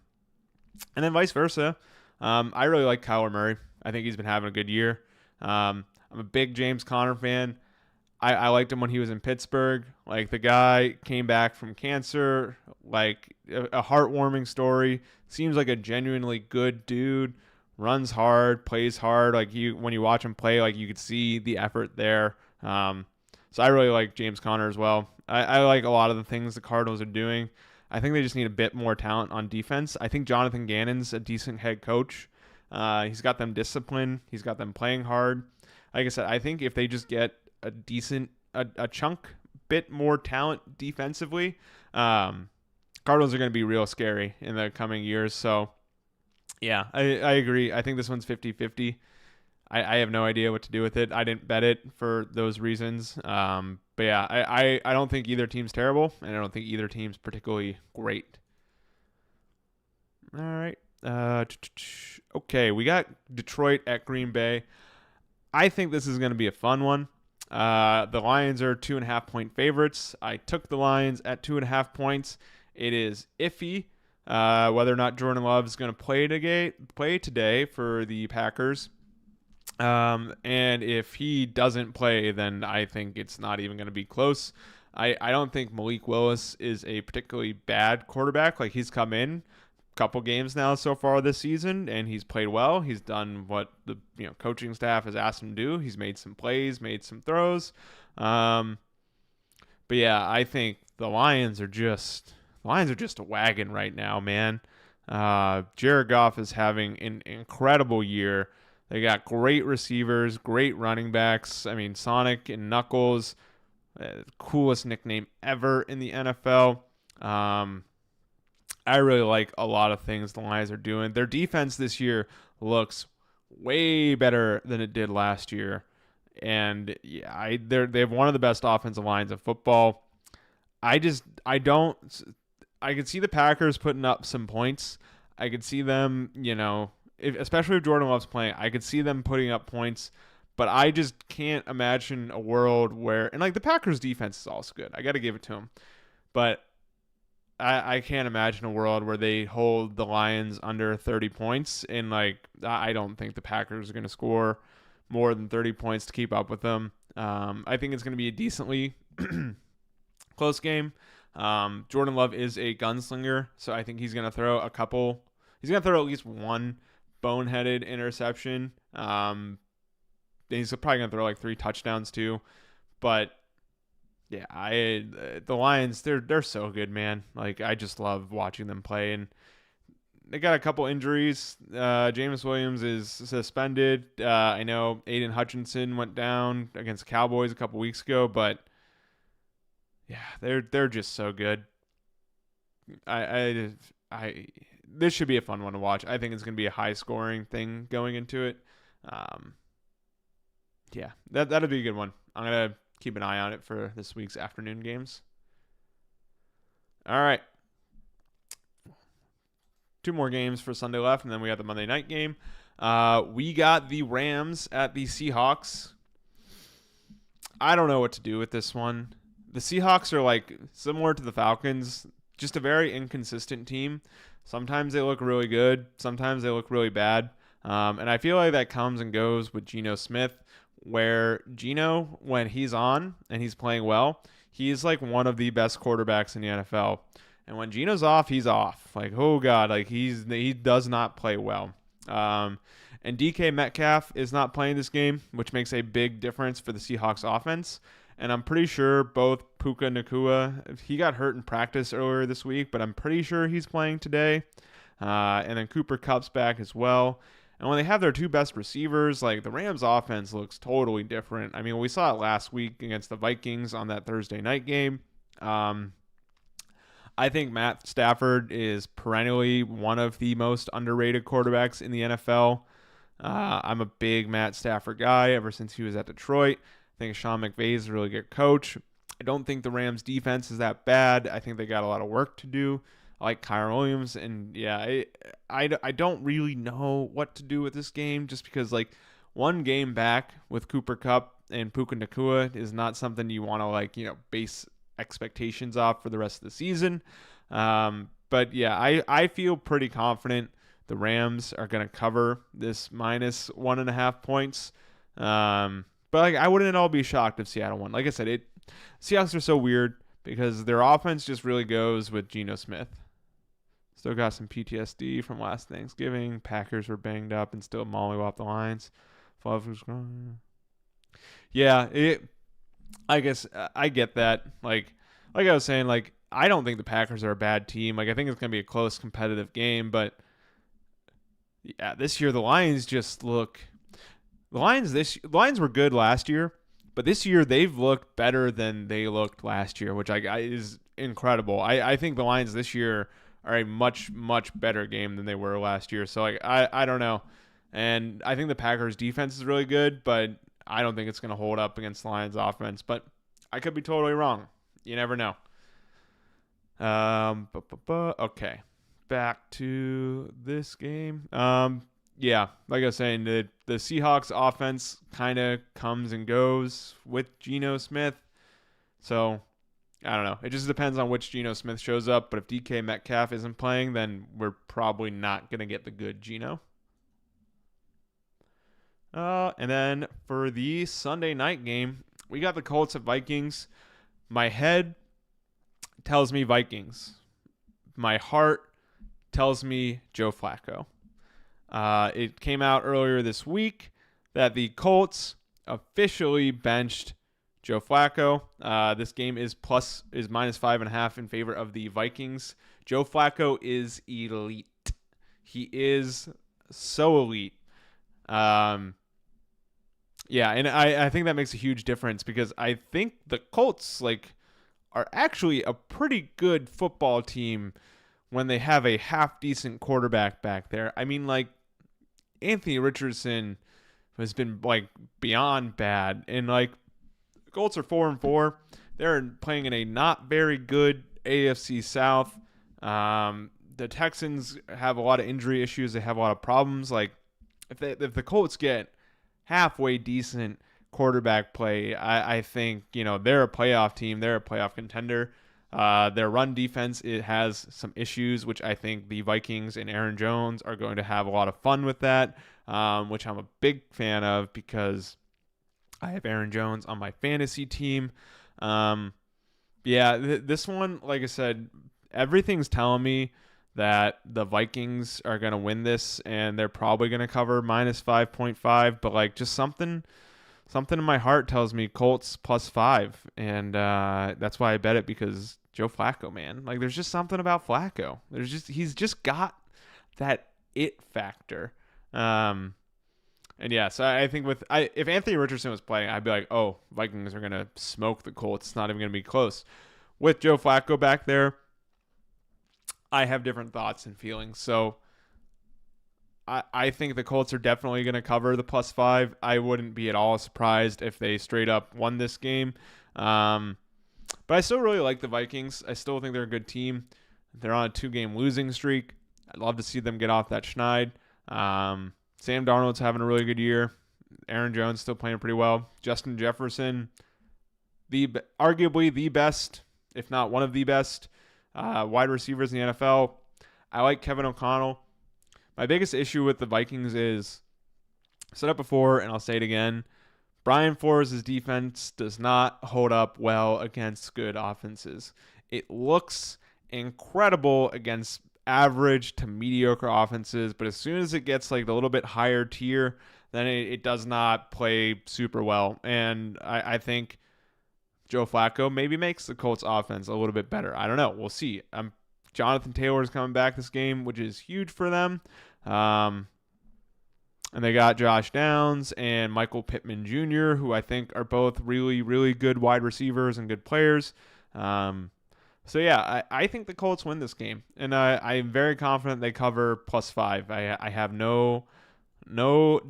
then vice versa. I really like Kyler Murray. I think he's been having a good year. I'm a big James Conner fan. I liked him when he was in Pittsburgh. Like, the guy came back from cancer, like a heartwarming story. Seems like a genuinely good dude. Runs hard, plays hard. Like, when you watch him play, like, you could see the effort there. So I really like James Conner as well. I like a lot of the things the Cardinals are doing. I think they just need a bit more talent on defense. I think Jonathan Gannon's a decent head coach. He's got them disciplined. He's got them playing hard. Like I said, I think if they just get a decent, a chunk bit more talent defensively, Cardinals are going to be real scary in the coming years. So, yeah, I agree. I think this one's 50-50. I have no idea what to do with it. I didn't bet it for those reasons. But yeah, I don't think either team's terrible, and I don't think either team's particularly great. All right. Okay, we got Detroit at Green Bay. I think this is going to be a fun one. The Lions are 2.5-point favorites. I took the Lions at 2.5 points. It is iffy whether or not Jordan Love is going to play today for the Packers. And if he doesn't play, then I think it's not even going to be close. I don't think Malik Willis is a particularly bad quarterback. Like, he's come in a couple games now so far this season, and he's played well. He's done what the coaching staff has asked him to do. He's made some plays, made some throws. But yeah, I think the Lions are just a wagon right now, man. Jared Goff is having an incredible year. They got great receivers, great running backs. I mean, Sonic and Knuckles, coolest nickname ever in the NFL. I really like a lot of things the Lions are doing. Their defense this year looks way better than it did last year. And yeah, they have one of the best offensive lines in football. I could see the Packers putting up some points. I could see them, especially if Jordan Love's playing, I could see them putting up points, but I just can't imagine a world where, and like the Packers defense is also good. I got to give it to them, but I can't imagine a world where they hold the Lions under 30 points. And like, I don't think the Packers are going to score more than 30 points to keep up with them. I think it's going to be a decently close game. Jordan Love is a gunslinger, so I think he's going to throw he's going to throw at least one boneheaded interception. He's probably going to throw like 3 touchdowns too. But yeah, the Lions, they're so good, man. Like, I just love watching them play, and they got a couple injuries. Jameis Williams is suspended. I know Aiden Hutchinson went down against the Cowboys a couple weeks ago, but yeah, they're just so good. This should be a fun one to watch. I think it's going to be a high scoring thing going into it. Yeah, that'll be a good one. I'm going to keep an eye on it for this week's afternoon games. All right. 2 more games for Sunday left, and then we got the Monday night game. We got the Rams at the Seahawks. I don't know what to do with this one. The Seahawks are like similar to the Falcons, just a very inconsistent team. Sometimes they look really good. Sometimes they look really bad. And I feel like that comes and goes with Geno Smith, where Geno, when he's on and he's playing well, He's like one of the best quarterbacks in the NFL. And when Geno's off, he's off. Like, oh God, like he does not play well. And DK Metcalf is not playing this game, which makes a big difference for the Seahawks offense. And I'm pretty sure both Puka Nacua, he got hurt in practice earlier this week, but I'm pretty sure he's playing today. And then Cooper Kupp's back as well. And when they have their two best receivers, like the Rams offense looks totally different. I mean, we saw it last week against the Vikings on that Thursday night game. I think Matt Stafford is perennially one of the most underrated quarterbacks in the NFL. I'm a big Matt Stafford guy ever since he was at Detroit. I think Sean McVay is a really good coach. I don't think the Rams defense is that bad. I think they got a lot of work to do. I like Kyren Williams, and yeah, I don't really know what to do with this game just because, like, one game back with Cooper Kupp and Puka Nacua is not something you want to, like, base expectations off for the rest of the season. But yeah, I feel pretty confident the Rams are going to cover this minus 1.5 points. But like, I wouldn't at all be shocked if Seattle won. Like I said, Seahawks are so weird because their offense just really goes with Geno Smith. Still got some PTSD from last Thanksgiving. Packers were banged up and still mollywopped the Lions. Yeah, I guess I get that. Like I was saying, like, I don't think the Packers are a bad team. Like, I think it's going to be a close, competitive game. But yeah, this year the Lions just look. The Lions were good last year, but this year they've looked better than they looked last year, which is incredible. I think the Lions this year are a much, much better game than they were last year. So like I don't know. And I think the Packers defense is really good, but I don't think it's going to hold up against the Lions offense. But I could be totally wrong. You never know. Okay. Back to this game. Yeah, like I was saying, the Seahawks offense kind of comes and goes with Geno Smith. So, I don't know. It just depends on which Geno Smith shows up. But if DK Metcalf isn't playing, then we're probably not going to get the good Geno. And then for the Sunday night game, we got the Colts at Vikings. My head tells me Vikings. My heart tells me Joe Flacco. It came out earlier this week that the Colts officially benched Joe Flacco. This game is minus 5.5 in favor of the Vikings. Joe Flacco is elite. He is so elite. Yeah, and I think that makes a huge difference because I think the Colts are actually a pretty good football team when they have a half decent quarterback back there. I mean, Anthony Richardson has been beyond bad, and the Colts are 4-4. They're playing in a not very good AFC South. The Texans have a lot of injury issues. They have a lot of problems. If the Colts get halfway decent quarterback play, I think they're a playoff team. They're a playoff contender. Their run defense, it has some issues, which I think the Vikings and Aaron Jones are going to have a lot of fun with that, which I'm a big fan of because I have Aaron Jones on my fantasy team. This one, like I said, everything's telling me that the Vikings are going to win this, and they're probably going to cover minus 5.5, but just something in my heart tells me Colts plus 5, and that's why I bet it, because Joe Flacco, man, there's just something about Flacco. He's just got that it factor. And yeah, so I think if Anthony Richardson was playing, I'd be like, oh, Vikings are gonna smoke the Colts. It's not even gonna be close. With Joe Flacco back there, I have different thoughts and feelings. So I think the Colts are definitely going to cover the plus 5. I wouldn't be at all surprised if they straight up won this game. But I still really like the Vikings. I still think they're a good team. They're on a 2-game losing streak. I'd love to see them get off that schneid. Sam Darnold's having a really good year. Aaron Jones still playing pretty well. Justin Jefferson, arguably the best, if not one of the best, wide receivers in the NFL. I like Kevin O'Connell. My biggest issue with the Vikings is, I said it before and I'll say it again, Brian Flores' defense does not hold up well against good offenses. It looks incredible against average to mediocre offenses, but as soon as it gets like a little bit higher tier, then it does not play super well. And I think Joe Flacco maybe makes the Colts offense a little bit better. I don't know. We'll see. Jonathan Taylor is coming back this game, which is huge for them. And they got Josh Downs and Michael Pittman Jr., who I think are both really, really good wide receivers and good players. So, yeah, I think the Colts win this game. And I'm very confident they cover +5. I have no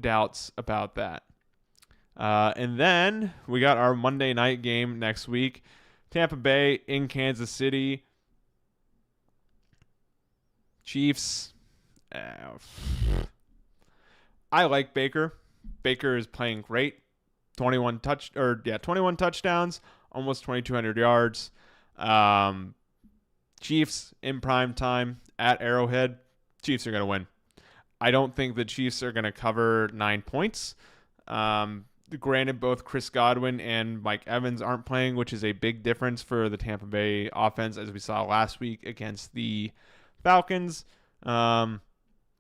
doubts about that. And then we got our Monday night game next week. Tampa Bay in Kansas City. Chiefs. I like Baker. Baker is playing great. 21 touchdowns, almost 2,200 yards. Chiefs in prime time at Arrowhead. Chiefs are going to win. I don't think the Chiefs are going to cover 9 points. Granted, both Chris Godwin and Mike Evans aren't playing, which is a big difference for the Tampa Bay offense, as we saw last week against the Falcons.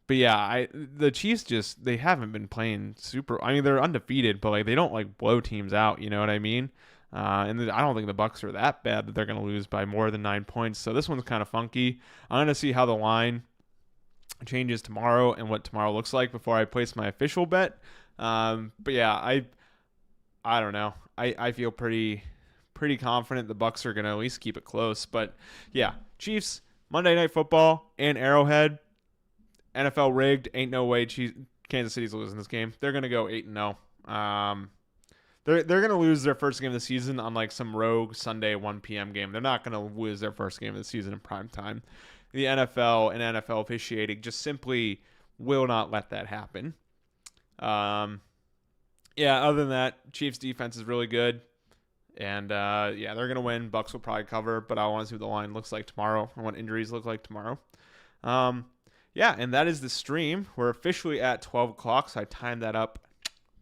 But yeah, the Chiefs they haven't been playing super. I mean, they're undefeated, but like they don't like blow teams out. You know what I mean? And I don't think the Bucs are that bad that they're going to lose by more than 9 points. So this one's kind of funky. I'm going to see how the line changes tomorrow and what tomorrow looks like before I place my official bet. But yeah, I don't know. I feel pretty confident the Bucs are going to at least keep it close. But yeah, Chiefs, Monday Night Football, and Arrowhead. NFL rigged. Ain't no way Kansas City's losing this game. They're going to go 8-0. They're going to lose their first game of the season on like some rogue Sunday 1 p.m. game. They're not going to lose their first game of the season in prime time. The NFL and NFL officiating just simply will not let that happen. Other than that, Chiefs defense is really good. And they're going to win. Bucs will probably cover, but I want to see what the line looks like tomorrow and what injuries look like tomorrow. And that is the stream. We're officially at 12 o'clock, so I timed that up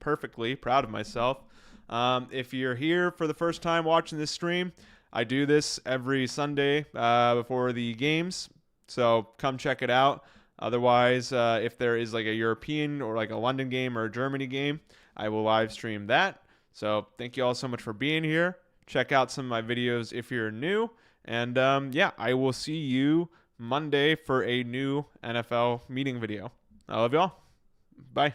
perfectly. Proud of myself. If you're here for the first time watching this stream, I do this every Sunday before the games, so come check it out. Otherwise, if there is like a European or like a London game or a Germany game, I will live stream that. So thank you all so much for being here. Check out some of my videos if you're new. And I will see you Monday for a new NFL meeting video. I love y'all. Bye.